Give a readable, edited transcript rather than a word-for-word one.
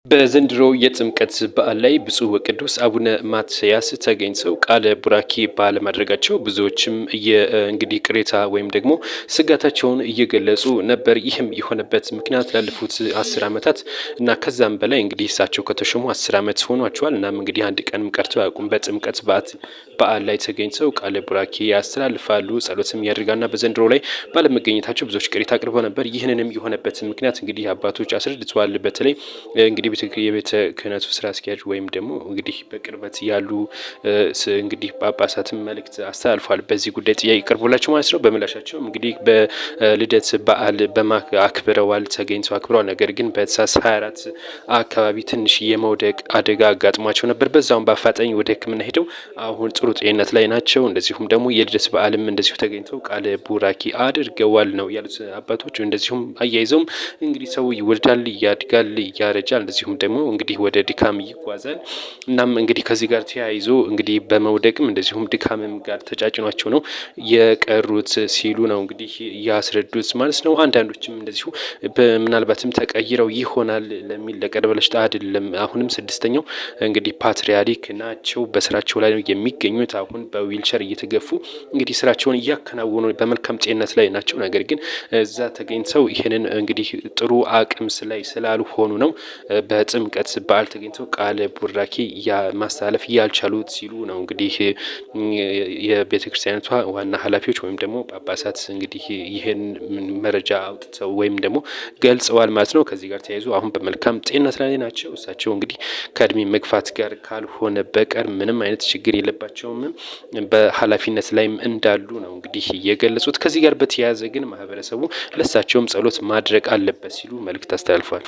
በዘንድሮ የጥምቀት በዓል ላይ ብፁዕ ወቅዱስ አቡነ ማትያስ ተገኝተው ቃለ ቡራኬ ባለማድረጋቸው ብዙዎችም እንግዲህ ቅሬታ ወይም ደግሞ ስጋታቸውን እየገለጹ ነበር። ይህም የሆነበት ምክንያት ላለፉት 10 ዓመታት እና ከዛም በላይ እንግዲህ እሳቸው ከተሾሙ 10 ዓመት ሆኗቸዋል። እናም እንግዲህ አንድ ቀንም ቀርተው አያውቁም። በጥምቀት በዓል ላይ ተገኝተው ቃለ ቡራኬ ያስተላልፋሉ፣ ጸሎትም ያደርጋሉና በዘንድሮ ላይ ባለመገኘታቸው ብዙዎች ቅሬታ አቅርበው ነበር። ይህንንም የሆነበት ምክንያት እንግዲህ አባቶች አስረድተዋል። በተለይ እንግዲህ የቤተ ክህነቱ ስራ አስኪያጅ ወይም ደግሞ እንግዲህ በቅርበት ያሉ እንግዲህ ጳጳሳትም መልእክት አስተላልፏል። በዚህ ጉዳይ ጥያቄ ቀርቦላቸው ማለት ነው። በምላሻቸው እንግዲህ በልደት በዓል አክብረዋል፣ ተገኝተው አክብረዋል። ነገር ግን በታኅሳስ 24 አካባቢ ትንሽ የመውደቅ አደጋ አጋጥሟቸው ነበር። በዛውም በአፋጣኝ ወደ ሕክምና ሄደው አሁን ጥሩ ጤንነት ላይ ናቸው። እንደዚሁም ደግሞ የልደት በዓልም እንደዚሁ ተገኝተው ቃለ ቡራኬ አድርገዋል ነው ያሉት አባቶች። እንደዚሁም አያይዘውም እንግዲህ ሰው ይወልዳል፣ ያድጋል፣ ያረጃል፣ እንደዚሁም ደግሞ እንግዲህ ወደ ድካም ይጓዛል። እናም እንግዲህ ከዚህ ጋር ተያይዞ እንግዲህ በመውደቅም እንደዚሁም ድካምም ጋር ተጫጭኗቸው ነው የቀሩት ሲሉ ነው እንግዲህ ያስረዱት ማለት ነው። አንዳንዶችም እንደዚሁ ምናልባትም ተቀይረው ይሆናል ለሚል ለቀረበለሽ አይደለም። አሁንም 6ኛው እንግዲህ ፓትርያርክ ናቸው። በስራቸው ላይ ነው የሚገኙት። አሁን በዊልቸር እየተገፉ እንግዲህ ስራቸውን እያከናወኑ በመልካም ጤንነት ላይ ናቸው። ነገር ግን እዛ ተገኝተው ይህንን እንግዲህ ጥሩ አቅም ላይ ስላልሆኑ ነው በጥምቀት በዓል ተገኝተው ቃለ ቡራኬ ማስተላለፍ ያልቻሉት ሲሉ ነው እንግዲህ የቤተ ክርስቲያኒቷ ዋና ኃላፊዎች ወይም ደግሞ ጳጳሳት እንግዲህ ይህን መረጃ አውጥተው ወይም ደግሞ ገልጸዋል ማለት ነው። ከዚህ ጋር ተያይዞ አሁን በመልካም ጤንነት ላይ ናቸው። እሳቸው እንግዲህ ከእድሜ መግፋት ጋር ካልሆነ በቀር ምንም አይነት ችግር የለባቸውም፣ በኃላፊነት ላይም እንዳሉ ነው እንግዲህ የገለጹት። ከዚህ ጋር በተያያዘ ግን ማህበረሰቡ ለእሳቸውም ጸሎት ማድረግ አለበት ሲሉ መልእክት አስተላልፏል።